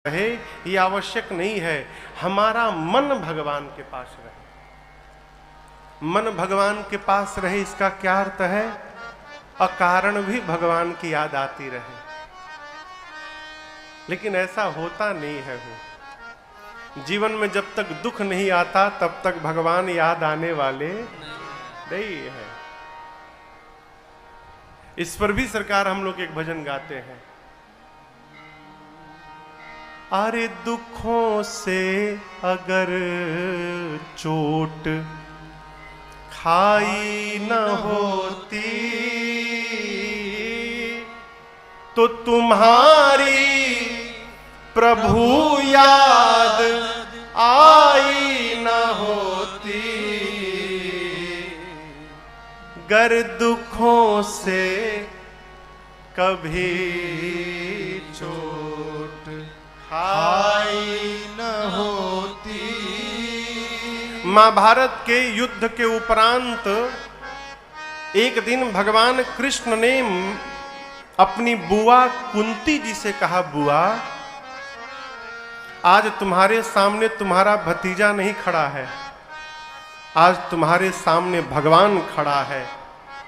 रहे ये आवश्यक नहीं है। हमारा मन भगवान के पास रहे। मन भगवान के पास रहे इसका क्या अर्थ है? अकारण भी भगवान की याद आती रहे। लेकिन ऐसा होता नहीं है। जीवन में जब तक दुख नहीं आता तब तक भगवान याद आने वाले नहीं है। इस पर भी सरकार हम लोग एक भजन गाते हैं। अरे दुखों से अगर चोट खाई न होती तो तुम्हारी प्रभु याद आई न होती। गर दुखों से कभी चोट खाई न होती। महाभारत के युद्ध के उपरांत एक दिन भगवान कृष्ण ने अपनी बुआ कुंती जी से कहा, बुआ आज तुम्हारे सामने तुम्हारा भतीजा नहीं खड़ा है, आज तुम्हारे सामने भगवान खड़ा है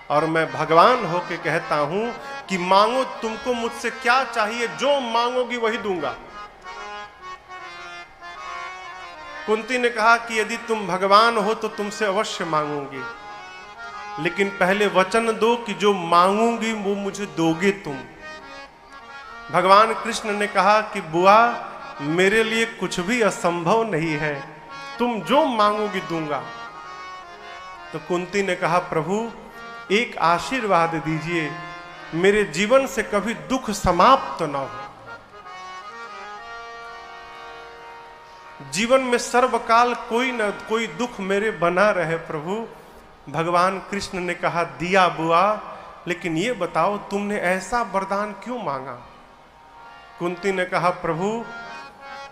और मैं भगवान होके कहता हूं कि मांगो, तुमको मुझसे क्या चाहिए, जो मांगोगी वही दूंगा। कुंती ने कहा कि यदि तुम भगवान हो तो तुमसे अवश्य मांगूंगी, लेकिन पहले वचन दो कि जो मांगूंगी वो मुझे दोगे तुम। भगवान कृष्ण ने कहा कि बुआ मेरे लिए कुछ भी असंभव नहीं है, तुम जो मांगोगी दूंगा। तो कुंती ने कहा, प्रभु एक आशीर्वाद दीजिए, मेरे जीवन से कभी दुख समाप्त न हो, जीवन में सर्वकाल कोई न कोई दुख मेरे बना रहे प्रभु। भगवान कृष्ण ने कहा, दिया बुआ, लेकिन ये बताओ तुमने ऐसा वरदान क्यों मांगा? कुंती ने कहा, प्रभु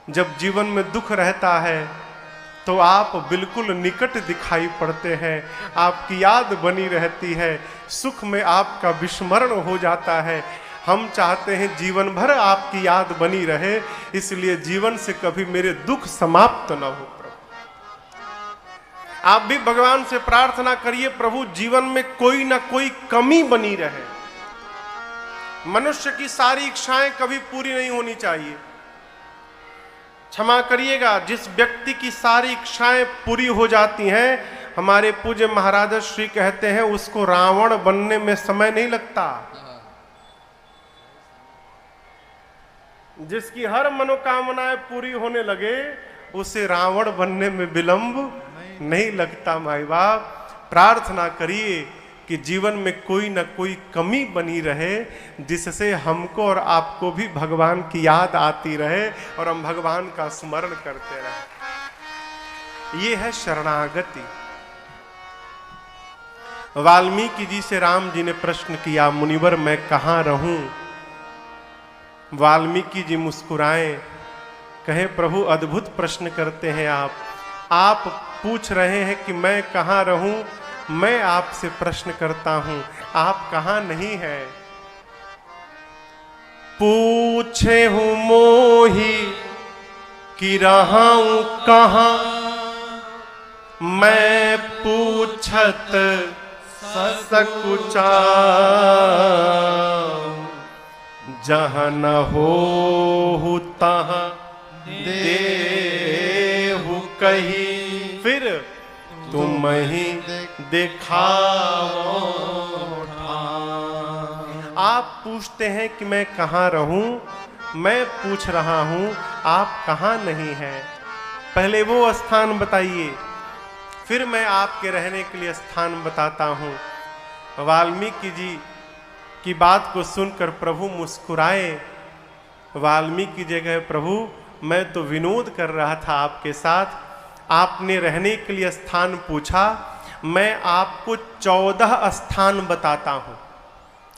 जब जीवन में दुख रहता है तो आप बिल्कुल निकट दिखाई पड़ते हैं, आपकी याद बनी रहती है, सुख में आपका विस्मरण हो जाता है। हम चाहते हैं जीवन भर आपकी याद बनी रहे, इसलिए जीवन से कभी मेरे दुख समाप्त न हो। प्रभु आप भी भगवान से प्रार्थना करिए, प्रभु जीवन में कोई ना कोई कमी बनी रहे। मनुष्य की सारी इच्छाएं कभी पूरी नहीं होनी चाहिए। क्षमा करिएगा, जिस व्यक्ति की सारी इच्छाएं पूरी हो जाती हैं, हमारे पूज्य महाराज श्री कहते हैं उसको रावण बनने में समय नहीं लगता। जिसकी हर मनोकामनाएं पूरी होने लगे उसे रावण बनने में विलंब नहीं लगता। माई बाप प्रार्थना करिए कि जीवन में कोई ना कोई कमी बनी रहे, जिससे हमको और आपको भी भगवान की याद आती रहे और हम भगवान का स्मरण करते रहे। ये है शरणागति। वाल्मीकि जी से राम जी ने प्रश्न किया, मुनिवर मैं कहां रहूं? वाल्मीकि जी मुस्कुराए, कहे प्रभु अद्भुत प्रश्न करते हैं आप पूछ रहे हैं कि मैं कहां रहूं, मैं आपसे प्रश्न करता हूं, आप कहां नहीं है? पूछे हूं मोही कि रहाऊं कहां, मैं पूछत सकुचा, जहां न हो तहां देहु कही, फिर तुम ही दिखाओ। आप पूछते हैं कि मैं कहां रहूं, मैं पूछ रहा हूं आप कहां नहीं हैं। पहले वो स्थान बताइए, फिर मैं आपके रहने के लिए स्थान बताता हूं। वाल्मीकि जी की बात को सुनकर प्रभु मुस्कुराए। वाल्मीकि जी कहे, प्रभु मैं तो विनोद कर रहा था आपके साथ, आपने रहने के लिए स्थान पूछा, मैं आपको 14 स्थान बताता हूं।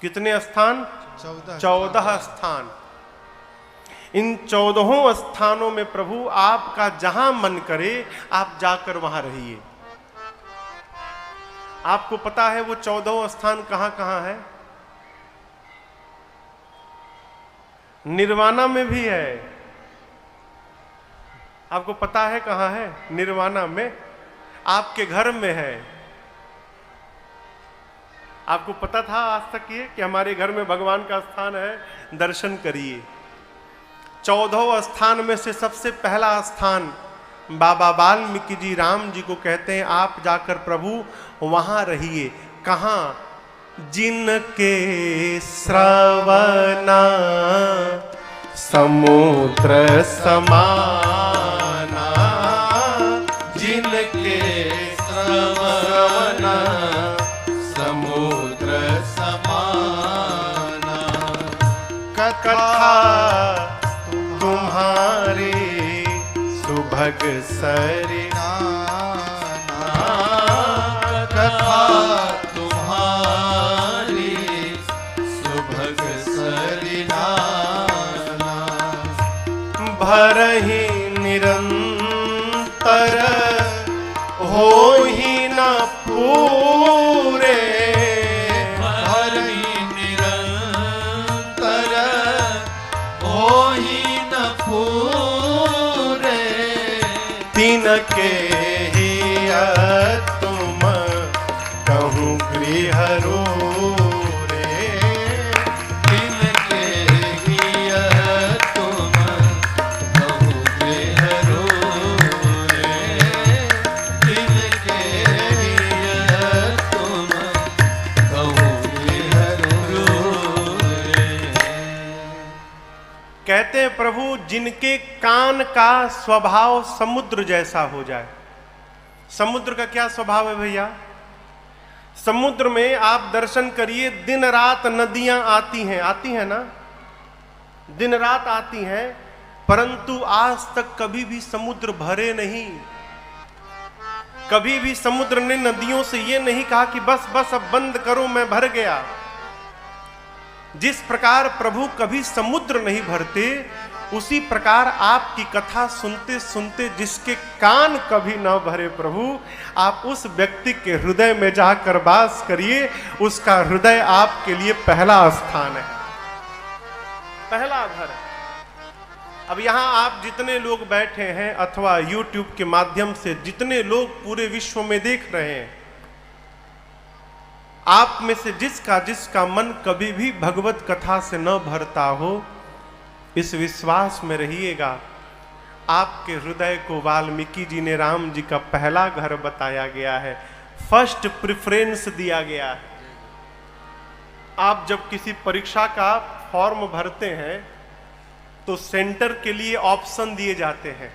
कितने स्थान? 14 स्थान। इन 14 स्थानों में प्रभु आपका जहां मन करे आप जाकर वहां रहिए। आपको पता है वो 14 स्थान कहां कहां है? निर्वाणा में भी है, आपको पता है कहाँ है? निर्वाणा में, आपके घर में है। आपको पता था आज तक ये कि हमारे घर में भगवान का स्थान है? दर्शन करिए। 14 स्थान में से सबसे पहला स्थान बाबा वाल्मीकि जी राम जी को कहते हैं आप जाकर प्रभु वहां रहिए। कहां? जिनके श्रवणा समुद्र समाना, जिनके श्रवणा समुद्र समाना, कथा तुम्हारे सुभग सरिनाना, कथा तुम्हारी सुभग सरिनाना, भरहि निरंतर हो ही न पूरे, भरहि निरंतर हो ही न पूरे, तिनके हिय तुम कहूँ गृह रे, तिनके हिय तुम कहूँ गृह रे, तिनके हिय तुम कहूँ गृह रे। कहते हैं प्रभु जिनके कान का स्वभाव समुद्र जैसा हो जाए। समुद्र का क्या स्वभाव है भैया? समुद्र में आप दर्शन करिए, दिन रात नदियां आती हैं ना, दिन रात आती हैं, परंतु आज तक कभी भी समुद्र भरे नहीं। कभी भी समुद्र ने नदियों से यह नहीं कहा कि बस बस अब बंद करो मैं भर गया। जिस प्रकार प्रभु कभी समुद्र नहीं भरते, उसी प्रकार आपकी कथा सुनते सुनते जिसके कान कभी न भरे प्रभु, आप उस व्यक्ति के हृदय में जाकर वास करिए। उसका हृदय आपके लिए पहला स्थान है, पहला घर है। अब यहां आप जितने लोग बैठे हैं अथवा YouTube के माध्यम से जितने लोग पूरे विश्व में देख रहे हैं, आप में से जिसका मन कभी भी भगवत कथा से न भरता हो, इस विश्वास में रहिएगा आपके हृदय को वाल्मीकि जी ने राम जी का पहला घर बताया गया है, फर्स्ट प्रेफरेंस दिया गया है। आप जब किसी परीक्षा का फॉर्म भरते हैं तो सेंटर के लिए ऑप्शन दिए जाते हैं।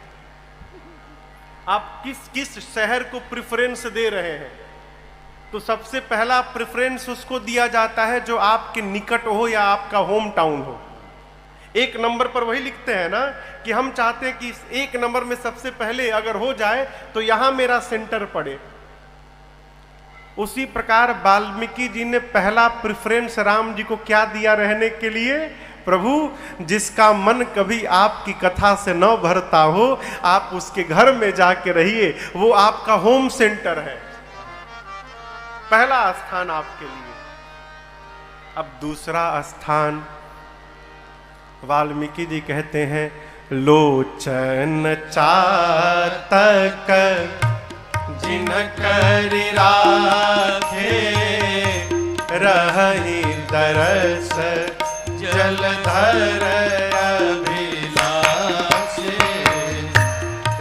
आप किस किस शहर को प्रेफरेंस दे रहे हैं, तो सबसे पहला प्रेफरेंस उसको दिया जाता है जो आपके निकट हो या आपका होम टाउन हो। एक नंबर पर वही लिखते हैं ना कि हम चाहते हैं कि इस एक नंबर में सबसे पहले अगर हो जाए तो यहां मेरा सेंटर पड़े। उसी प्रकार वाल्मीकि जी ने पहला प्रेफरेंस राम जी को क्या दिया रहने के लिए? प्रभु जिसका मन कभी आपकी कथा से न भरता हो, आप उसके घर में जाके रहिए, वो आपका होम सेंटर है, पहला स्थान आपके लिए। अब दूसरा स्थान वाल्मीकि जी कहते हैं, लोचन चातक जिनकर राखे, रहि दरस जलधर अभिलाषे,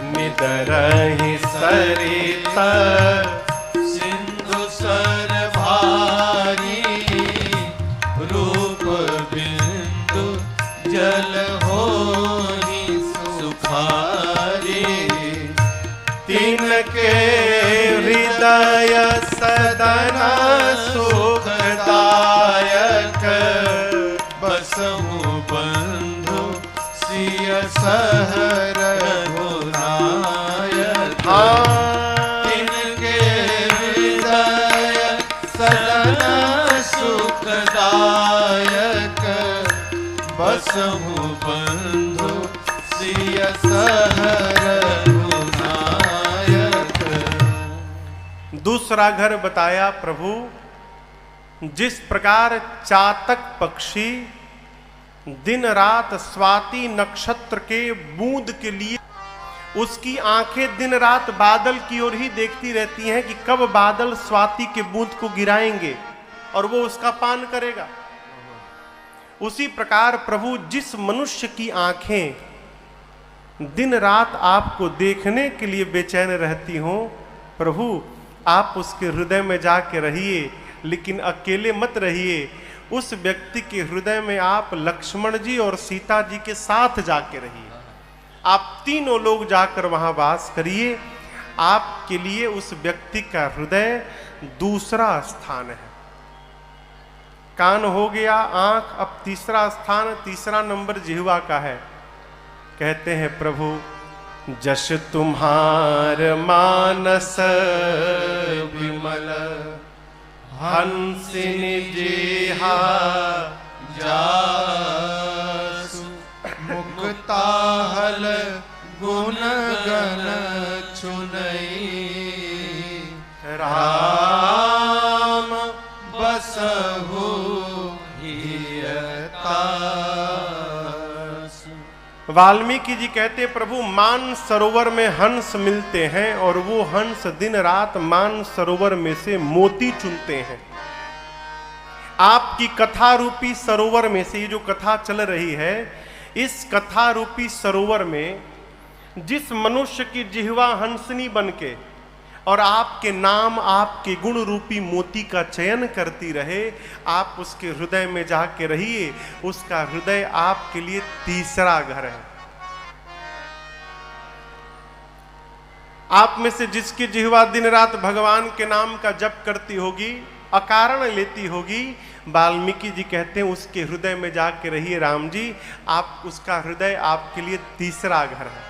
निदरहि सरिता सिंधु सर भारी, रूप बिंदु जल होहि सुखारी, तिनके हृदय सदन सुखदायक, बसहु बंधु सिय सहर रघुनायक, तिनके हृदय सदन सुखदायक, बसहु बंधु सिय सहर रघुनायक। दूसरा घर बताया प्रभु, जिस प्रकार चातक पक्षी दिन रात स्वाति नक्षत्र के बूंद के लिए उसकी आंखें दिन रात बादल की ओर ही देखती रहती हैं कि कब बादल स्वाति के बूंद को गिराएंगे और वो उसका पान करेगा। उसी प्रकार प्रभु जिस मनुष्य की आंखें दिन रात आपको देखने के लिए बेचैन रहती हों, प्रभु आप उसके हृदय में जाके रहिए, लेकिन अकेले मत रहिए। उस व्यक्ति के हृदय में आप लक्ष्मण जी और सीता जी के साथ जाके रहिए। आप तीनों लोग जाकर वहां वास करिए। आपके लिए उस व्यक्ति का हृदय दूसरा स्थान है। कान हो गया, आंख, अब तीसरा स्थान, तीसरा नंबर जिह्वा का है। कहते हैं प्रभु जश तुम्हार मानस विमल हंसिनी जेहा जासु मुक्ताहल गुण गण चुनई राम बसहु वाल्मीकि जी कहते प्रभु मान सरोवर में हंस मिलते हैं और वो हंस दिन रात मान सरोवर में से मोती चुनते हैं। आपकी कथा रूपी सरोवर में से ये जो कथा चल रही है, इस कथा रूपी सरोवर में जिस मनुष्य की जिह्वा हंसनी बनके और आपके नाम, आपके गुण रूपी मोती का चयन करती रहे, आप उसके हृदय में जाके रहिए। उसका हृदय आपके लिए तीसरा घर है। आप में से जिसकी जिह्वा दिन रात भगवान के नाम का जप करती होगी, अकारण लेती होगी, वाल्मीकि जी कहते हैं उसके हृदय में जाके रहिए राम जी। आप उसका हृदय आपके लिए तीसरा घर है।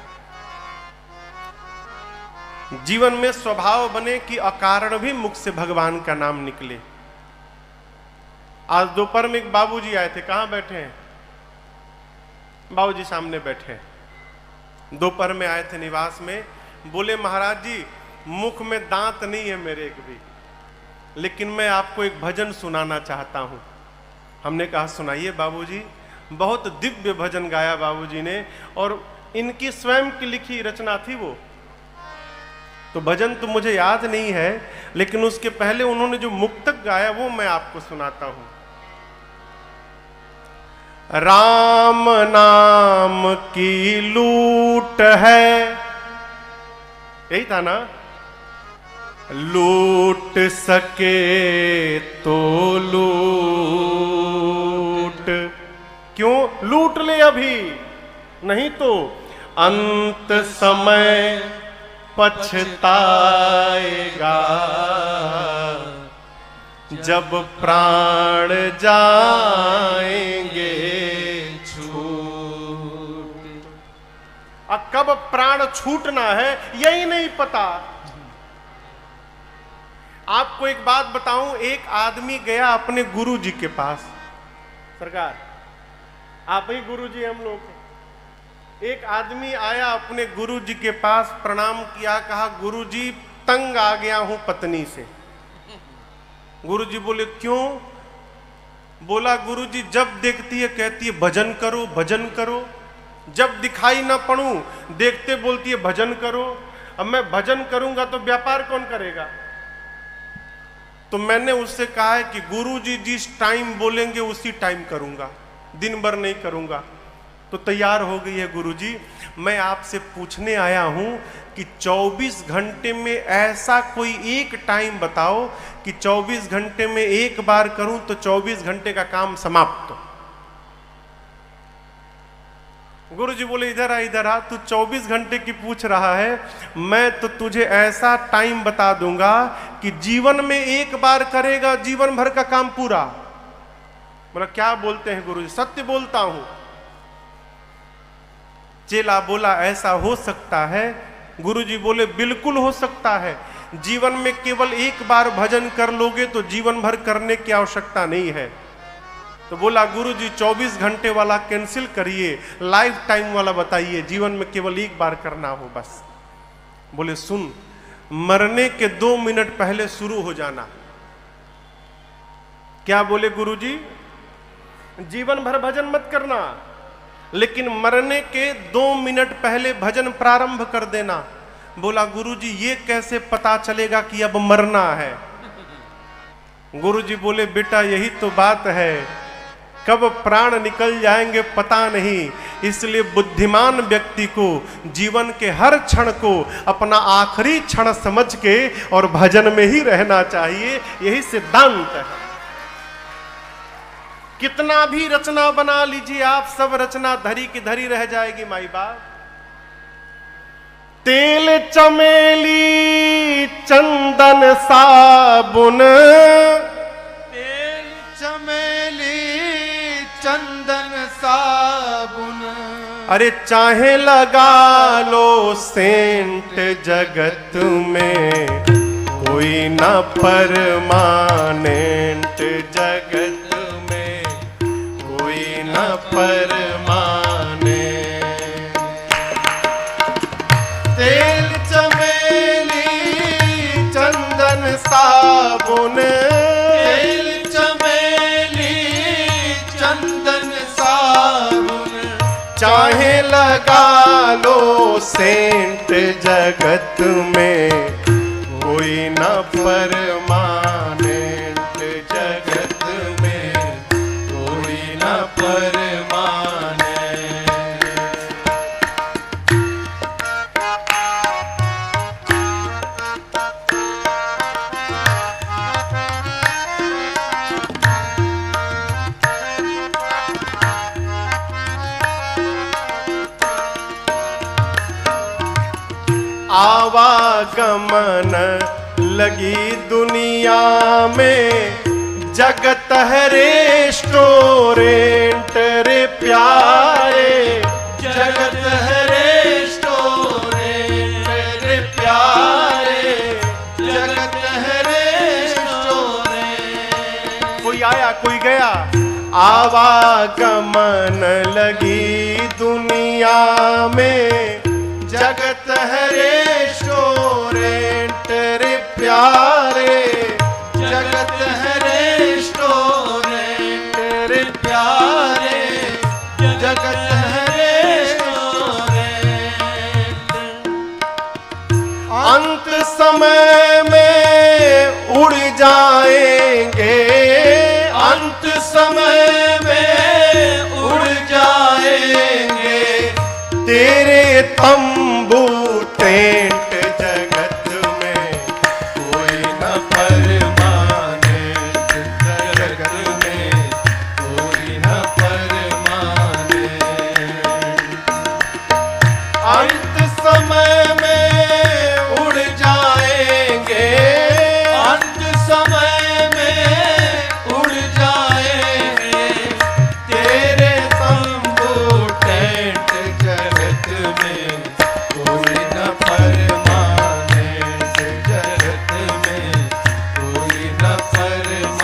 जीवन में स्वभाव बने कि अकारण भी मुख से भगवान का नाम निकले। आज दोपहर में एक बाबूजी आए थे। कहां बैठे हैं बाबूजी? सामने बैठे हैं। दोपहर में आए थे निवास में। बोले महाराज जी मुख में दांत नहीं है मेरे एक भी, लेकिन मैं आपको एक भजन सुनाना चाहता हूं। हमने कहा सुनाइए बाबूजी। बहुत दिव्य भजन गाया बाबूजी ने, और इनकी स्वयं की लिखी रचना थी वो। तो भजन तो मुझे याद नहीं है, लेकिन उसके पहले उन्होंने जो मुक्तक गाया वो मैं आपको सुनाता हूं। राम नाम की लूट है, यही था ना? लूट सके तो लूट, क्यों लूट ले अभी, नहीं तो अंत समय पछताएगा जब प्राण जाएंगे छूट। अब कब प्राण छूटना है यही नहीं पता। आपको एक बात बताऊं, एक आदमी गया अपने गुरु जी के पास। सरकार आप ही गुरु जी हम लोग। एक आदमी आया अपने गुरु जी के पास, प्रणाम किया, कहा गुरु जी तंग आ गया हूं पत्नी से। गुरु जी बोले क्यों? बोला गुरु जी जब देखती है कहती है भजन करो भजन करो, जब दिखाई ना पड़ूं देखते बोलती है भजन करो। अब मैं भजन करूंगा तो व्यापार कौन करेगा? तो मैंने उससे कहा है कि गुरु जी जिस टाइम बोलेंगे उसी टाइम करूंगा, दिन भर नहीं करूंगा। तो तैयार हो गई है गुरुजी। मैं आपसे पूछने आया हूं कि 24 घंटे में ऐसा कोई एक टाइम बताओ कि 24 घंटे में एक बार करूं तो 24 घंटे का काम समाप्त। गुरुजी बोले इधर आ, तू 24 घंटे की पूछ रहा है, मैं तो तुझे ऐसा टाइम बता दूंगा कि जीवन में एक बार करेगा जीवन भर का काम पूरा। बोला क्या बोलते हैं गुरुजी? सत्य बोलता हूं। चेला बोला ऐसा हो सकता है? गुरुजी बोले बिल्कुल हो सकता है। जीवन में केवल एक बार भजन कर लोगे तो जीवन भर करने की आवश्यकता नहीं है। तो बोला गुरुजी 24 घंटे वाला कैंसिल करिए, लाइफ टाइम वाला बताइए, जीवन में केवल एक बार करना हो बस। बोले सुन, मरने के 2 मिनट पहले शुरू हो जाना। क्या बोले गुरुजी? जीवन भर भजन मत करना, लेकिन मरने के 2 मिनट पहले भजन प्रारंभ कर देना। बोला गुरुजी ये कैसे पता चलेगा कि अब मरना है? गुरुजी बोले बेटा यही तो बात है, कब प्राण निकल जाएंगे पता नहीं, इसलिए बुद्धिमान व्यक्ति को जीवन के हर क्षण को अपना आखिरी क्षण समझ के और भजन में ही रहना चाहिए। यही सिद्धांत है। कितना भी रचना बना लीजिए आप, सब रचना धरी की धरी रह जाएगी माई बाप। तेल चमेली चंदन साबुन, तेल चमेली चंदन साबुन, अरे चाहे लगा लो सेंट, जगत में कोई ना परमानेंट, जगत में कोई ना परमानेंट। तेल चमेली चंदन साबुन, तेल चमेली चंदन साबुन, चाहे लगा लो सेंट, जगत में कोई न परमानेंट, जगत में कोई न परमानेंट। आवागमन लगी दुनिया में, जगत है रेस्टोरेंट रे प्यारे, जगत है रेस्टोरेंट रे प्यारे, जगत है रेस्टोरेंट। कोई आया कोई गया, आवागमन लगी दुनिया में, जगत है रेस्टोरेंट रे प्यारे, जगत है रेस्टोरेंट रे प्यारे, जगत है रेस्टोरेंट। अंत समय में उड़ जाएंगे, अंत समय में उड़ जाएंगे तेरे तंबू टेंट, जगत में कोई न परमानेंट, जगत में कोई न परमानेंट। अंत समय में उड़ जाएंगे, अंत समय में उड़ जाएंगे तेरे तंबू टेंट, जगत में कोई न परमानेंट, जगत में कोई न परमानेंट।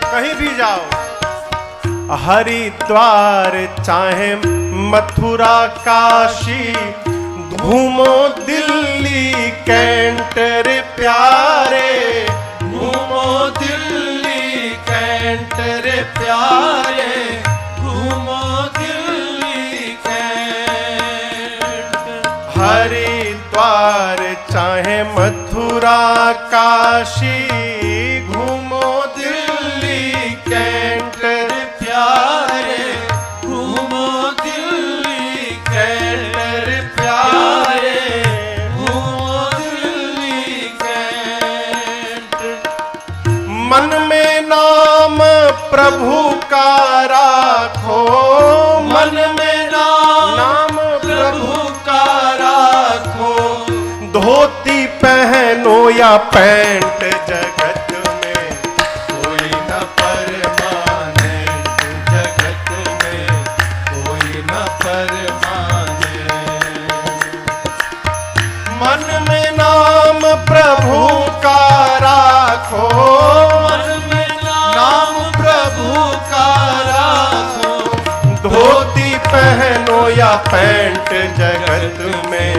कहीं भी जाओ, हरिद्वार चाहे मथुरा काशी, घूमो दिल्ली कैंट रे प्यारे, घूमो दिल्ली कैंट रे प्यारे, घूमो दिल्ली कैंट। हरिद्वार चाहे मथुरा काशी, घूमो दिल्ली कैंट रे प्यारे, घूमो दिल्ली कैंट रे प्यारे, घूमो दिल्ली कैंट। मन में नाम प्रभु का राखो, मन में नाम प्रभु प्रभु का राखो, धोती पहनो या पैंट, जगत में कोई न परमानेंट, जगत में कोई न परमानेंट। मन में नाम प्रभु का राखो, मन में नाम प्रभु का राखो, धोती पैंट जगत में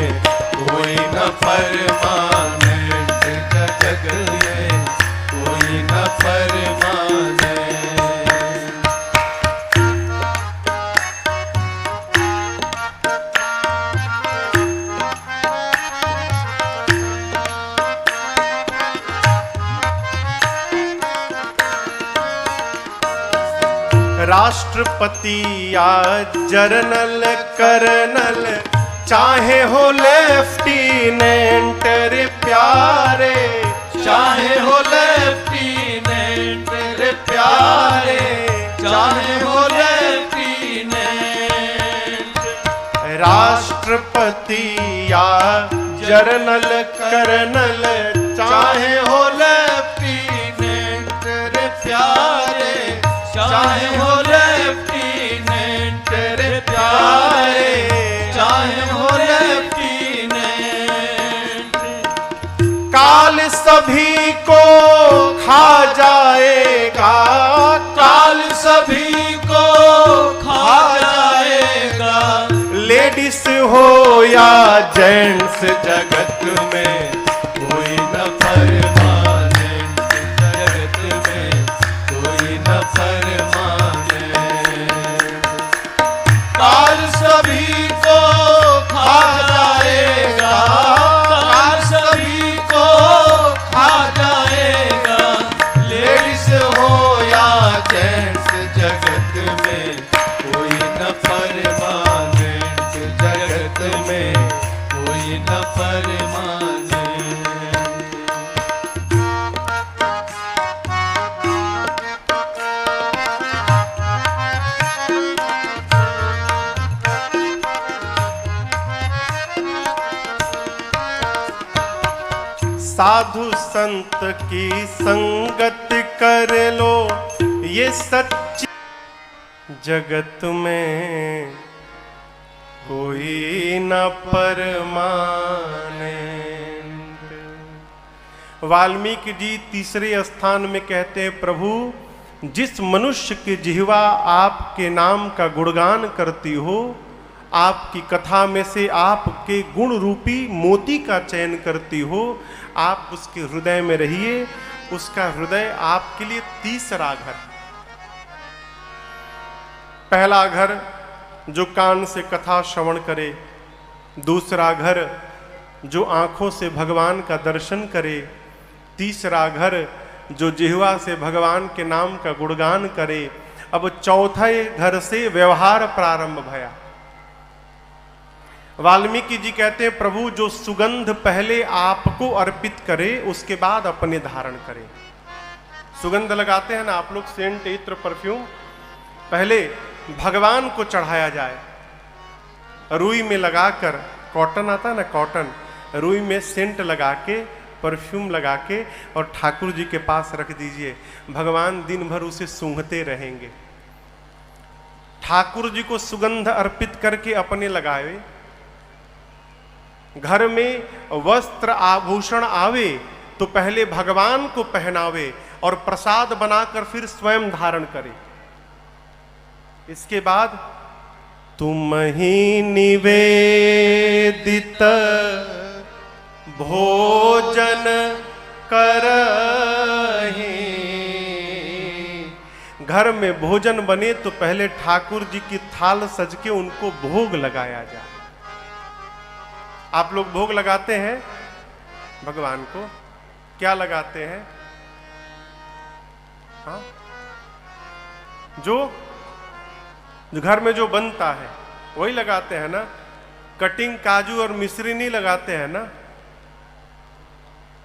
कोई न परमानेंट जगत में कोई न परमानेंट। राष्ट्रपति या जर्नल कर्नल चाहे हो लेफ्टिनेंट रे प्यारे, चाहे हो लेफ्टिनेंट रे प्यारे, चाहे हो लेफ्टिनेंट। राष्ट्रपति या जर्नल कर्नल चाहे हो लेफ्टिनेंट रे प्यारे, चाहे हो लेफ्टिनेंट रे प्यारे, चाहे हो लेफ्टिनेंट। काल सभी को खा जाएगा, काल सभी को खा जाएगा। लेडीज हो या जेंट्स जगत में कोई न परमानेंट, जगत में कोई न परमानेंट। काल सभी को खा जाएगा, काल सभी को खा जाएगा। लेडीज हो या जेंट्स जगत में कोई न परमानेंट, जगत में कोई न परमानेंट। साधु संत की संगत कर लो, ये सच्ची जगत में कोई न परमानेंट। वाल्मीकि जी तीसरे स्थान में कहते हैं, प्रभु जिस मनुष्य की जिह्वा आपके नाम का गुणगान करती हो, आपकी कथा में से आपके गुण रूपी मोती का चयन करती हो, आप उसके हृदय में रहिए। उसका हृदय आपके लिए तीसरा घर। पहला घर जो कान से कथा श्रवण करे, दूसरा घर जो आंखों से भगवान का दर्शन करे, तीसरा घर जो जिह्वा से भगवान के नाम का गुणगान करे। अब चौथे घर से व्यवहार प्रारंभ भया। वाल्मीकि जी कहते हैं, प्रभु जो सुगंध पहले आपको अर्पित करे, उसके बाद अपने धारण करे। सुगंध लगाते हैं ना आप लोग, सेंट, इत्र, परफ्यूम, पहले भगवान को चढ़ाया जाए। रुई में लगाकर, कॉटन आता है ना, कॉटन, रुई में सेंट लगा के, परफ्यूम लगा के और ठाकुर जी के पास रख दीजिए। भगवान दिन भर उसे सूंघते रहेंगे। ठाकुर जी को सुगंध अर्पित करके अपने लगावे। घर में वस्त्र आभूषण आवे तो पहले भगवान को पहनावे और प्रसाद बनाकर फिर स्वयं धारण करे। इसके बाद तुम ही निवेदित भोजन करहि। घर में भोजन बने तो पहले ठाकुर जी की थाल सज के उनको भोग लगाया जाए। आप लोग भोग लगाते हैं भगवान को, क्या लगाते हैं? हाँ, जो घर में जो बनता है वही लगाते हैं ना। कटिंग काजू और मिश्री नहीं लगाते हैं ना।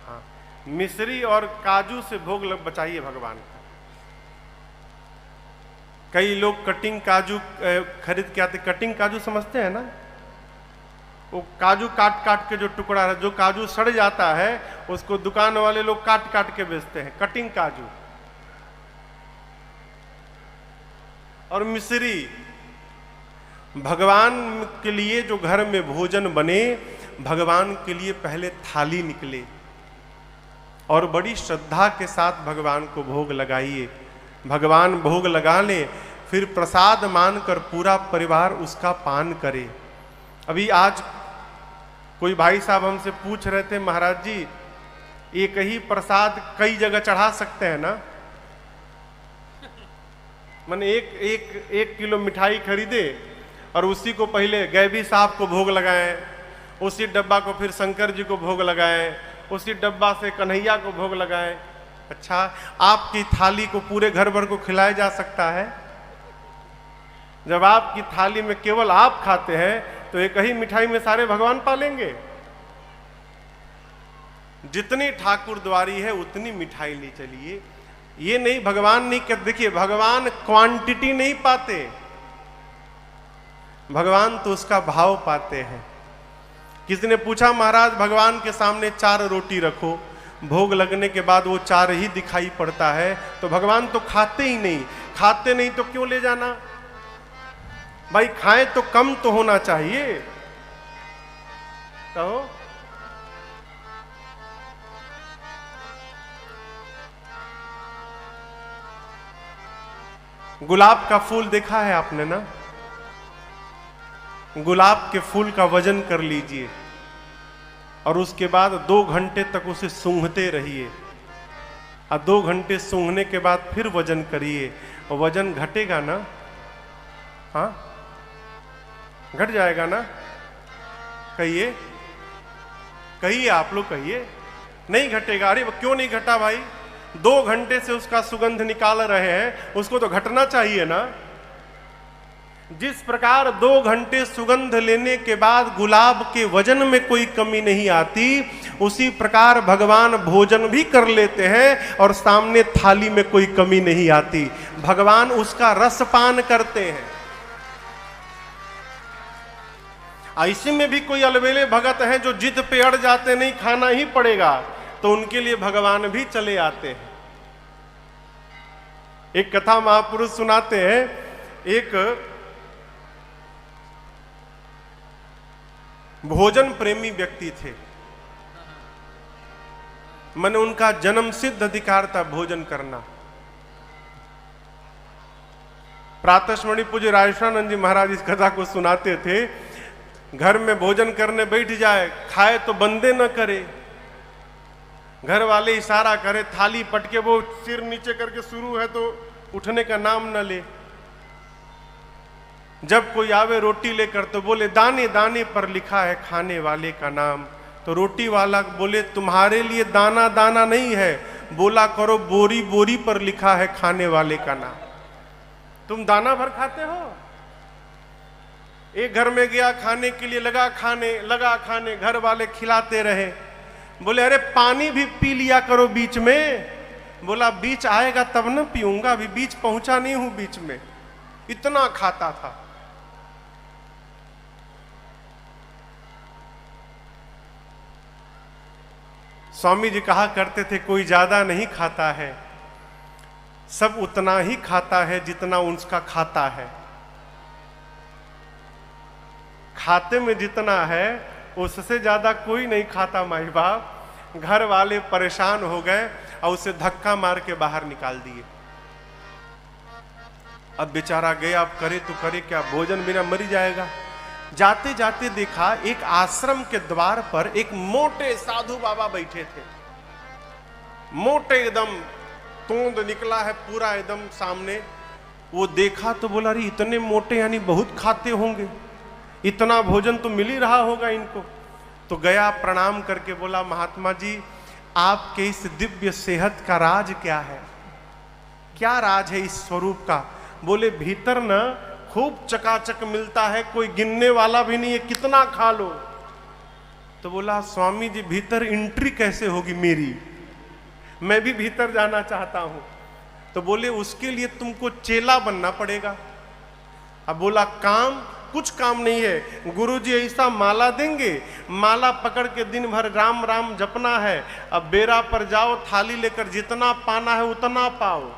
हाँ, मिश्री और काजू से भोग बचाइए भगवान को। कई लोग कटिंग काजू खरीद के आते। कटिंग काजू समझते हैं ना, वो काजू काट काट के जो टुकड़ा है, जो काजू सड़ जाता है उसको दुकान वाले लोग काट काट के बेचते हैं, कटिंग काजू। और मिश्री, भगवान के लिए जो घर में भोजन बने, भगवान के लिए पहले थाली निकले और बड़ी श्रद्धा के साथ भगवान को भोग लगाइए। भगवान भोग लगा ले, फिर प्रसाद मानकर पूरा परिवार उसका पान करे। अभी आज कोई भाई साहब हमसे पूछ रहे थे, महाराज जी एक ही प्रसाद कई जगह चढ़ा सकते हैं ना? मैंने एक किलो मिठाई खरीदे और उसी को पहले गैबी साहब को भोग लगाएं, उसी डब्बा को फिर शंकर जी को भोग लगाएं, उसी डब्बा से कन्हैया को भोग लगाएं। अच्छा, आपकी थाली को पूरे घर भर को खिलाया जा सकता है? जब आपकी थाली में केवल आप खाते हैं तो एक ही मिठाई में सारे भगवान पालेंगे? जितनी ठाकुर द्वारी है उतनी मिठाई ले चलिए। ये नहीं, भगवान नहीं कहते। देखिए, भगवान क्वांटिटी नहीं पाते, भगवान तो उसका भाव पाते हैं। किसी ने पूछा, महाराज भगवान के सामने 4 रोटी रखो, भोग लगने के बाद वो 4 ही दिखाई पड़ता है, तो भगवान तो खाते ही नहीं। खाते नहीं तो क्यों ले जाना? भाई खाएं तो कम तो होना चाहिए। कहो गुलाब का फूल देखा है आपने ना? गुलाब के फूल का वजन कर लीजिए और उसके बाद 2 घंटे तक उसे सूंघते रहिए, और 2 घंटे सूंघने के बाद फिर वजन करिए, और वजन घटेगा ना? हाँ, घट जाएगा ना? कहिए, कहिए, आप लोग कहिए। नहीं घटेगा। अरे क्यों नहीं घटा भाई? 2 घंटे से उसका सुगंध निकाल रहे हैं, उसको तो घटना चाहिए ना? जिस प्रकार 2 घंटे सुगंध लेने के बाद गुलाब के वजन में कोई कमी नहीं आती, उसी प्रकार भगवान भोजन भी कर लेते हैं और सामने थाली में कोई कमी नहीं आती। भगवान उसका रसपान करते हैं। ऐसे में भी कोई अलबेले भगत हैं जो जिद पे अड़ जाते, नहीं खाना ही पड़ेगा, तो उनके लिए भगवान भी चले आते हैं। एक कथा महापुरुष सुनाते हैं। एक भोजन प्रेमी व्यक्ति थे, मैंने उनका जन्म सिद्ध अधिकार था भोजन करना। प्रातस्मरणि पूज्य राजेश्वरानंद जी महाराज इस कथा को सुनाते थे। घर में भोजन करने बैठ जाए, खाए तो बंदे न करे, घर वाले इशारा करे, थाली पटके वो सिर नीचे करके शुरू है तो उठने का नाम न ले। जब कोई आवे रोटी लेकर तो बोले दाने दाने पर लिखा है खाने वाले का नाम। तो रोटी वाला बोले तुम्हारे लिए दाना दाना नहीं है, बोला करो बोरी बोरी पर लिखा है खाने वाले का नाम। तुम दाना भर खाते हो? एक घर में गया खाने के लिए, लगा खाने, घर वाले खिलाते रहे। बोले अरे पानी भी पी लिया करो बीच में। बोला बीच आएगा तब न पीऊंगा, अभी बीच पहुंचा नहीं हूं बीच में। इतना खाता था। स्वामी जी कहा करते थे कोई ज्यादा नहीं खाता है, सब उतना ही खाता है जितना उसका खाता है। खाते में जितना है उससे ज्यादा कोई नहीं खाता। माई बाप घर वाले परेशान हो गए और उसे धक्का मार के बाहर निकाल दिए। अब बेचारा गया, अब करे तो करे क्या, भोजन बिना मर जाएगा। जाते जाते देखा एक आश्रम के द्वार पर एक मोटे साधु बाबा बैठे थे। मोटे एकदम, तोंद निकला है पूरा एकदम सामने। वो देखा तो बोला अरे इतने मोटे यानी बहुत खाते होंगे, इतना भोजन तो मिल ही रहा होगा इनको। तो गया प्रणाम करके बोला महात्मा जी आपके इस दिव्य सेहत का राज क्या है? क्या राज है इस स्वरूप का? बोले भीतर ना खूब चकाचक मिलता है, कोई गिनने वाला भी नहीं है, कितना खा लो। तो बोला स्वामी जी भीतर एंट्री कैसे होगी मेरी, मैं भी भीतर जाना चाहता हूं। तो बोले उसके लिए तुमको चेला बनना पड़ेगा। अब बोला काम, कुछ काम नहीं है, गुरुजी ऐसा माला देंगे, माला पकड़ के दिन भर राम राम जपना है। अब बेरा पर जाओ, थाली लेकर जितना पाना है उतना पाओ।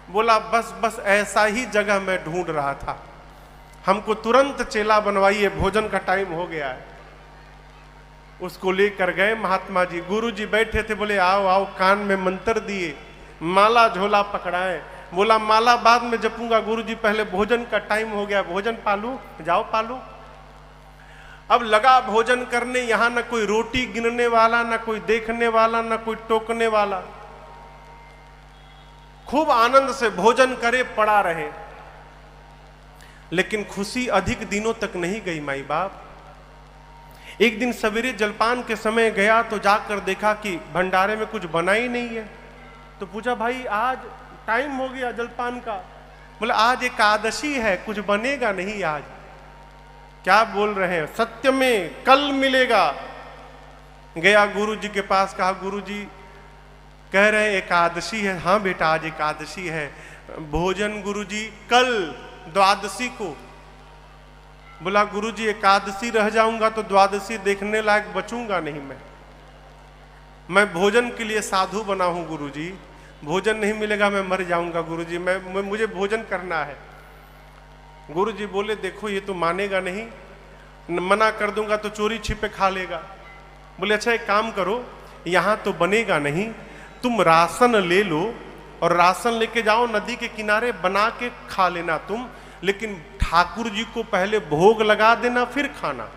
बोला बस बस ऐसा ही जगह मैं ढूंढ रहा था, हमको तुरंत चेला बनवाइए, भोजन का टाइम हो गया है। उसको लेकर गए महात्मा जी। गुरुजी बैठे थे, बोले आओ आओ, कान में मंत्र दिए, माला झोला पकड़ाए। बोला माला बाद में जपूंगा गुरुजी, पहले भोजन का टाइम हो गया, भोजन पालू, जाओ पालू। अब लगा भोजन करने, यहां न कोई रोटी गिनने वाला, न कोई देखने वाला, न कोई टोकने वाला। खूब आनंद से भोजन करे, पड़ा रहे। लेकिन खुशी अधिक दिनों तक नहीं गई माई बाप। एक दिन सवेरे जलपान के समय गया तो जाकर देखा कि भंडारे में कुछ बना ही नहीं है। तो पूछा, भाई आज टाइम हो गया जलपान का। बोला, आज एकादशी है, कुछ बनेगा नहीं आज। क्या बोल रहे हैं? सत्य में कल मिलेगा। गया गुरु जी के पास, कहा गुरु जी कह रहे एकादशी है। हाँ बेटा, आज एकादशी है, भोजन गुरु जी कल द्वादशी को। बोला, गुरु जी एकादशी रह जाऊंगा तो द्वादशी देखने लायक बचूंगा नहीं। मैं भोजन के लिए साधु बना हूं गुरु जी, भोजन नहीं मिलेगा मैं मर जाऊंगा गुरु जी, मुझे भोजन करना है। गुरु जी बोले, देखो ये तो मानेगा नहीं, मना कर दूंगा तो चोरी छिपे खा लेगा। बोले, अच्छा एक काम करो, यहां तो बनेगा नहीं, तुम राशन ले लो और राशन लेके जाओ, नदी के किनारे बना के खा लेना तुम, लेकिन ठाकुर जी को पहले भोग लगा देना फिर खाना।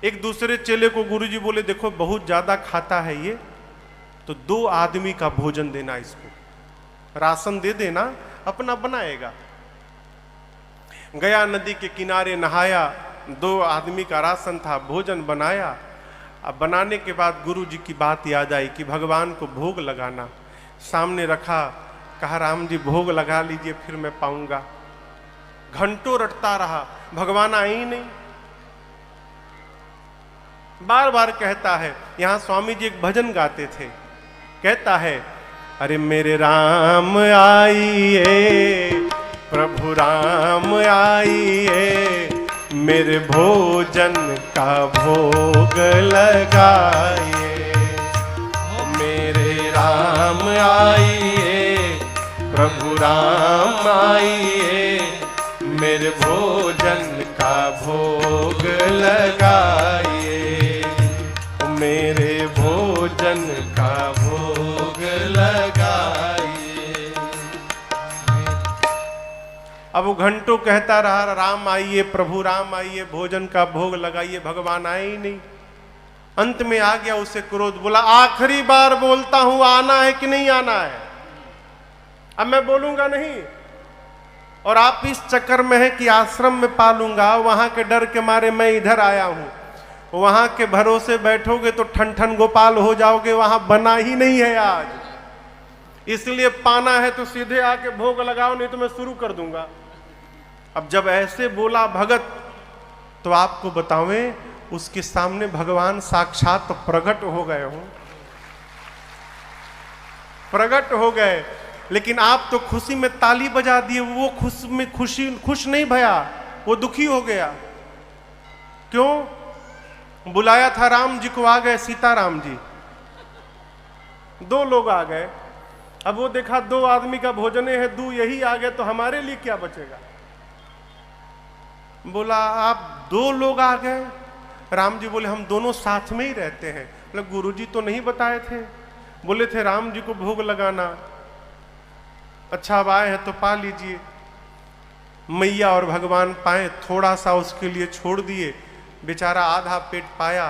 एक दूसरे चेले को गुरुजी बोले, देखो बहुत ज्यादा खाता है ये, तो 2 आदमी का भोजन देना, इसको राशन दे देना, अपना बनाएगा। गया नदी के किनारे, नहाया, 2 आदमी का राशन था, भोजन बनाया। अब बनाने के बाद गुरु जी की बात याद आई कि भगवान को भोग लगाना। सामने रखा, कहा राम जी भोग लगा लीजिए फिर मैं पाऊंगा। घंटों रटता रहा, भगवान आए ही नहीं। बार बार कहता है। यहां स्वामी जी एक भजन गाते थे, कहता है, अरे मेरे राम आइए, प्रभु राम आइए, मेरे भोजन का भोग लगाइए। मेरे राम आइए, प्रभु राम आइए, मेरे भोजन का भोग लगाइए। मेरे भोजन का भोग लगाइए। अब वो घंटों कहता रहा, राम आइए, प्रभु राम आइए, भोजन का भोग लगाइए, भगवान आए ही नहीं। अंत में आ गया उसे क्रोध, बोला आखिरी बार बोलता हूं, आना है कि नहीं आना है? अब मैं बोलूंगा नहीं, और आप इस चक्कर में है कि आश्रम में पालूंगा, वहां के डर के मारे मैं इधर आया हूं। वहां के भरोसे बैठोगे तो ठन ठन गोपाल हो जाओगे, वहां बना ही नहीं है आज। इसलिए पाना है तो सीधे आके भोग लगाओ, नहीं तो मैं शुरू कर दूंगा। अब जब ऐसे बोला भगत, तो आपको बतावें, उसके सामने भगवान साक्षात तो प्रकट हो गए हो, प्रकट हो गए। लेकिन आप तो खुशी में ताली बजा दिए, वो खुश नहीं भया, वो दुखी हो गया। क्यों? बुलाया था राम जी को, आ गए सीताराम जी, 2 लोग आ गए। अब वो देखा 2 आदमी का भोजने है, 2 यही आ गए, तो हमारे लिए क्या बचेगा? बोला आप 2 लोग आ गए। राम जी बोले, हम दोनों साथ में ही रहते हैं। बोले, गुरु जी तो नहीं बताए थे, बोले थे राम जी को भोग लगाना। अच्छा अब आए हैं तो पा लीजिए। मैया और भगवान पाए, थोड़ा सा उसके लिए छोड़ दिए, बेचारा आधा पेट पाया।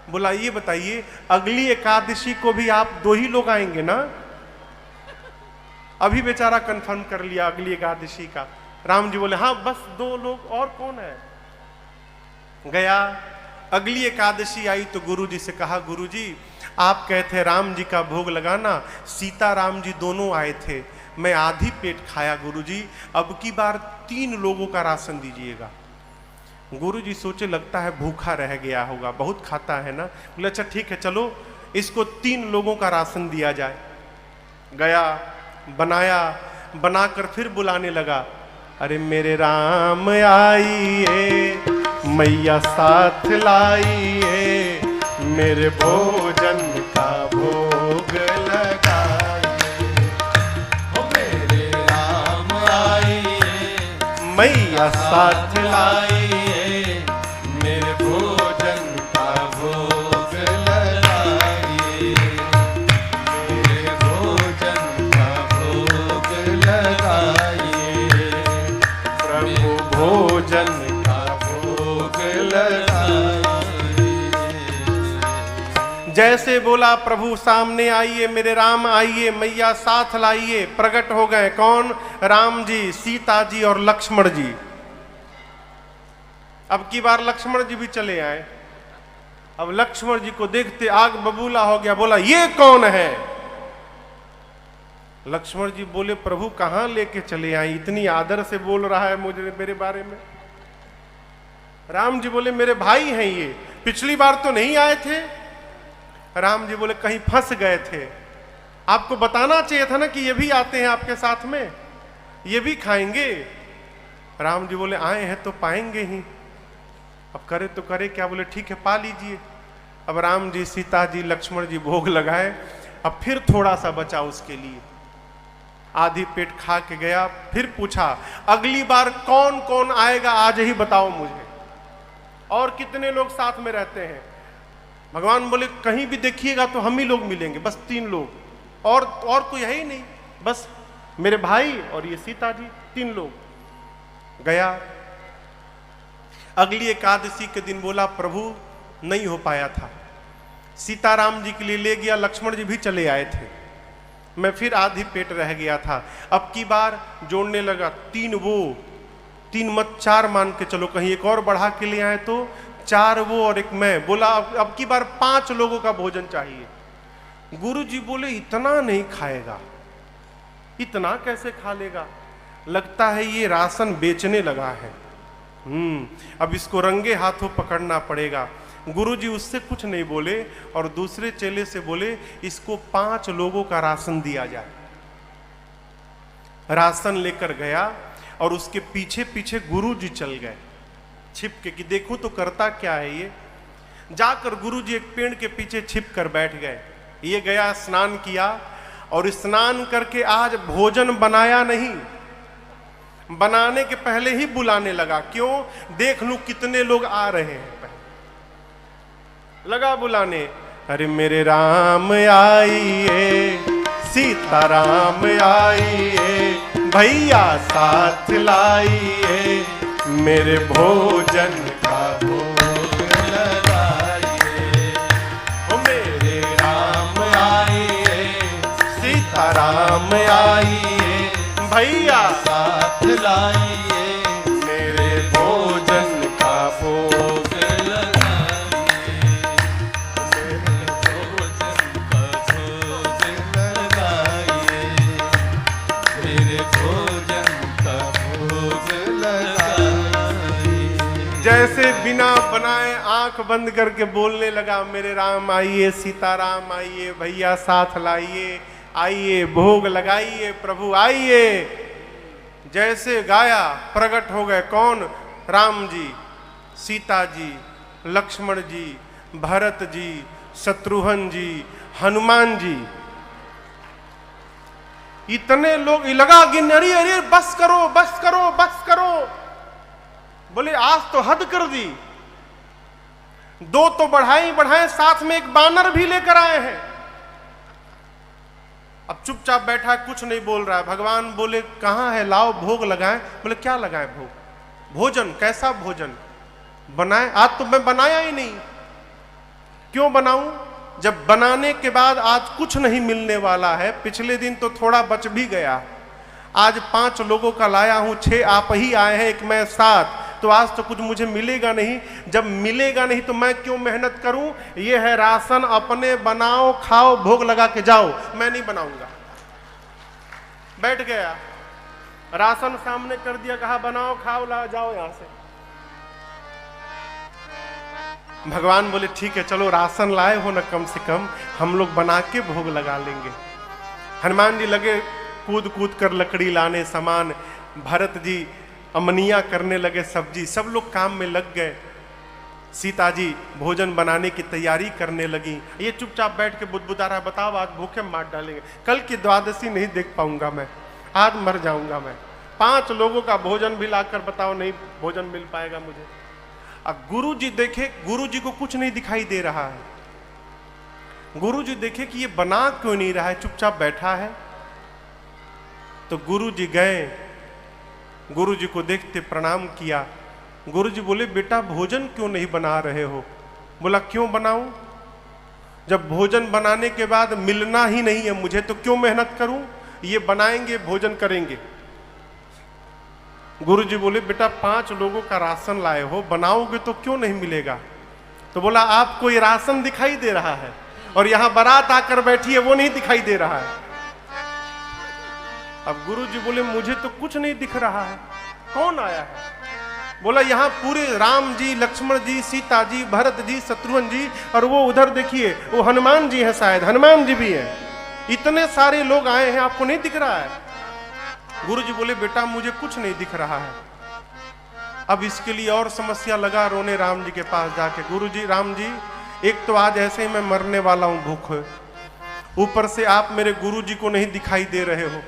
बोला ये बताइए, अगली एकादशी को भी आप 2 ही लोग आएंगे ना? अभी बेचारा कंफर्म कर लिया अगली एकादशी का। राम जी बोले, हाँ बस 2 लोग, और कौन है? गया, अगली एकादशी आई तो गुरु जी से कहा, गुरु जी आप कहते राम जी का भोग लगाना, सीता राम जी दोनों आए थे, मैं आधी पेट खाया गुरुजी, अब की बार 3 लोगों का राशन दीजिएगा। गुरुजी सोचे लगता है भूखा रह गया होगा, बहुत खाता है ना। बोले अच्छा ठीक है, चलो इसको 3 लोगों का राशन दिया जाए। गया, बनाया, बनाकर फिर बुलाने लगा, अरे मेरे राम आइए, मैया साथ लाइए, मेरे भोजन का भोग मैया साथ लाइए, मेरे भोजन का भोग लगाइए, मेरे भोजन का भोग लगाइए, प्रभु भोजन का भोग लगाइए। जैसे बोला प्रभु सामने आइए मेरे राम आइए, मैया साथ लाइए, प्रकट हो गए। कौन? राम जी, सीता जी और लक्ष्मण जी। अब की बार लक्ष्मण जी भी चले आए। अब लक्ष्मण जी को देखते आग बबूला हो गया, बोला ये कौन है? लक्ष्मण जी बोले प्रभु कहां लेके चले आए, इतनी आदर से बोल रहा है मुझे मेरे बारे में। राम जी बोले मेरे भाई हैं ये, पिछली बार तो नहीं आए थे। राम जी बोले कहीं फंस गए थे, आपको बताना चाहिए था ना कि ये भी आते हैं आपके साथ में, ये भी खाएंगे। राम जी बोले आए हैं तो पाएंगे ही, अब करे तो करे क्या। बोले ठीक है पा लीजिए। अब राम जी, सीता जी, लक्ष्मण जी भोग लगाए। अब फिर थोड़ा सा बचा उसके लिए, आधी पेट खा के गया। फिर पूछा अगली बार कौन कौन आएगा आज ही बताओ मुझे, और कितने लोग साथ में रहते हैं। भगवान बोले कहीं भी देखिएगा तो हम ही लोग मिलेंगे, बस 3 लोग, और कोई है ही नहीं, बस मेरे भाई और ये सीता जी, 3 लोग। गया अगली एकादशी के दिन बोला प्रभु नहीं हो पाया था, सीताराम जी के लिए ले गया, लक्ष्मण जी भी चले आए थे, मैं फिर आधी पेट रह गया था। अब की बार जोड़ने लगा, 3 वो, 3 मत 4 मान के चलो, कहीं एक और बढ़ा के ले आए तो 4 वो और 1 मैं। बोला अब की बार 5 लोगों का भोजन चाहिए। गुरु जी बोले इतना नहीं खाएगा, इतना कैसे खा लेगा, लगता है ये राशन बेचने लगा है। अब इसको रंगे हाथों पकड़ना पड़ेगा। गुरुजी उससे कुछ नहीं बोले और दूसरे चेले से बोले इसको 5 लोगों का राशन दिया जाए। राशन लेकर गया और उसके पीछे पीछे गुरुजी चल गए छिप के कि देखूं तो करता क्या है ये। जाकर गुरुजी एक पेड़ के पीछे छिप कर बैठ गए। ये गया स्नान किया और स्नान करके आज भोजन बनाया नहीं, बनाने के पहले ही बुलाने लगा। क्यों? देख लूं कितने लोग आ रहे हैं। लगा बुलाने, अरे मेरे राम आइए, सीताराम आइए, भैया साथ लाइए, मेरे भोजन का भोग लगाइए। ओ मेरे राम आइए, सीताराम आइए, भैया साथ लाइए, मेरे भोजन का भोग जैसे बिना बनाए आंख बंद करके बोलने लगा, मेरे राम आइए, सीताराम आइए, भैया साथ लाइए, आइए भोग लगाइए, प्रभु आइए। जैसे गाया प्रकट हो गए। कौन? राम जी, सीता जी, लक्ष्मण जी, भरत जी, शत्रुघ्न जी, हनुमान जी, इतने लोग। लगा गिनने, अरे अरे बस करो बस करो बस करो। बोले आज तो हद कर दी, 2 तो बढ़ाए, साथ में एक बानर भी लेकर आए हैं। अब चुपचाप बैठा है, कुछ नहीं बोल रहा है। भगवान बोले कहां है, लाओ भोग लगाएं। बोले क्या लगाएं भोग? भोजन। कैसा भोजन बनाए? आज तो मैं बनाया ही नहीं। क्यों बनाऊं जब बनाने के बाद आज कुछ नहीं मिलने वाला है। पिछले दिन तो थोड़ा बच भी गया, आज 5 लोगों का लाया हूं, 6 आप ही आए हैं, 1 मैं 7, तो आज तो कुछ मुझे मिलेगा नहीं। जब मिलेगा नहीं तो मैं क्यों मेहनत करूं? ये है राशन, अपने बनाओ, खाओ, भोग लगा के जाओ, मैं नहीं बनाऊंगा। बैठ गया, राशन सामने कर दिया, कहा बनाओ खाओ ला जाओ यहां से। भगवान बोले ठीक है चलो, राशन लाए हो ना, कम से कम हम लोग बना के भोग लगा लेंगे। हनुमान जी लगे कूद कूद कर लकड़ी लाने सामान, भरत जी अमनिया करने लगे सब्जी, सब लोग काम में लग गए। सीता जी भोजन बनाने की तैयारी करने लगी। ये चुपचाप बैठ के बुदबुदा रहा, बताओ आज भूखे मार डालेंगे, कल की द्वादशी नहीं देख पाऊंगा मैं, आज मर जाऊंगा मैं। 5 लोगों का भोजन भी लाकर बताओ नहीं भोजन मिल पाएगा मुझे। अब गुरु जी देखे, गुरु जी को कुछ नहीं दिखाई दे रहा है। गुरु जी देखे कि ये बना क्यों नहीं रहा है, चुपचाप बैठा है। तो गुरु जी गए, गुरु जी को देखते प्रणाम किया। गुरु जी बोले बेटा भोजन क्यों नहीं बना रहे हो? बोला क्यों बनाऊं? जब भोजन बनाने के बाद मिलना ही नहीं है मुझे तो क्यों मेहनत करूं, ये बनाएंगे भोजन करेंगे। गुरुजी बोले बेटा 5 लोगों का राशन लाए हो, बनाओगे तो क्यों नहीं मिलेगा। तो बोला आपको ये राशन दिखाई दे रहा है और यहां बारात आकर बैठी है वो नहीं दिखाई दे रहा है। अब गुरुजी बोले मुझे तो कुछ नहीं दिख रहा है, कौन आया है। बोला यहाँ पूरे राम जी, लक्ष्मण जी, सीता जी, भरत जी, शत्रुघ्न जी, और वो उधर देखिए वो हनुमान जी हैं, शायद हनुमान जी भी हैं। इतने सारे लोग आए हैं, आपको नहीं दिख रहा है। गुरुजी बोले बेटा मुझे कुछ नहीं दिख रहा है। अब इसके लिए और समस्या लगा रोने राम जी के पास जाके, गुरुजी राम जी एक तो आज ऐसे ही मैं मरने वाला हूं भूख, ऊपर से आप मेरे गुरुजी को नहीं दिखाई दे रहे हो।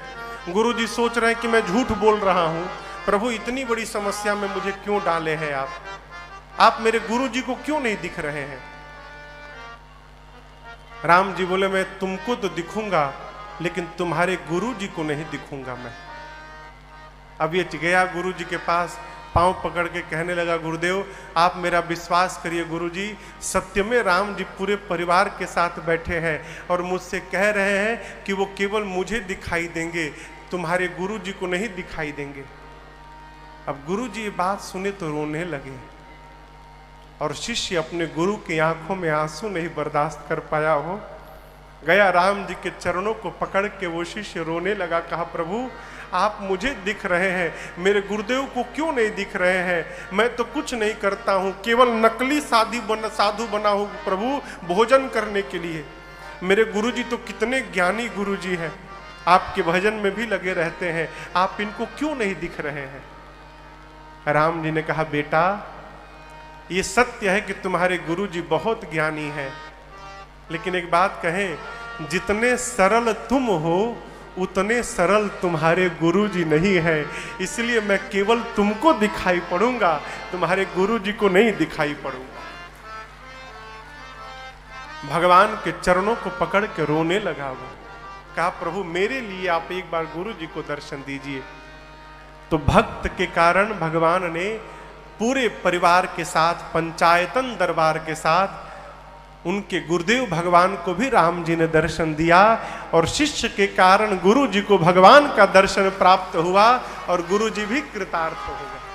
गुरुजी सोच रहे हैं कि मैं झूठ बोल रहा हूं, प्रभु इतनी बड़ी समस्या में मुझे क्यों डाले हैं आप मेरे गुरुजी को क्यों नहीं दिख रहे हैं। राम जी बोले मैं तुमको तो दिखूंगा लेकिन तुम्हारे गुरुजी को नहीं दिखूंगा मैं। अब ये गया गुरुजी के पास, पांव पकड़ के कहने लगा गुरुदेव आप मेरा विश्वास करिए गुरुजी, सत्य में राम जी पूरे परिवार के साथ बैठे हैं और मुझसे कह रहे हैं कि वो केवल मुझे दिखाई देंगे, तुम्हारे गुरुजी को नहीं दिखाई देंगे। अब गुरुजी ये बात सुने तो रोने लगे और शिष्य अपने गुरु की आंखों में आंसू नहीं बर्दाश्त कर पाया हो, गया राम जी के चरणों को पकड़ के वो शिष्य रोने लगा, कहा प्रभु आप मुझे दिख रहे हैं, मेरे गुरुदेव को क्यों नहीं दिख रहे हैं। मैं तो कुछ नहीं करता हूं, केवल नकली साधु बना हूं प्रभु भोजन करने के लिए। मेरे गुरुजी तो कितने ज्ञानी गुरुजी हैं, आपके भजन में भी लगे रहते हैं, आप इनको क्यों नहीं दिख रहे हैं। राम जी ने कहा बेटा ये सत्य है कि तुम्हारे गुरुजी बहुत ज्ञानी हैं, लेकिन एक बात कहें जितने सरल तुम हो उतने सरल तुम्हारे गुरुजी नहीं है, इसलिए मैं केवल तुमको दिखाई पड़ूंगा, तुम्हारे गुरुजी को नहीं दिखाई पड़ूंगा। भगवान के चरणों को पकड़ के रोने लगा वो, कहा प्रभु मेरे लिए आप एक बार गुरुजी को दर्शन दीजिए। तो भक्त के कारण भगवान ने पूरे परिवार के साथ पंचायतन दरबार के साथ उनके गुरुदेव भगवान को भी राम जी ने दर्शन दिया और शिष्य के कारण गुरु जी को भगवान का दर्शन प्राप्त हुआ और गुरु जी भी कृतार्थ हो गए।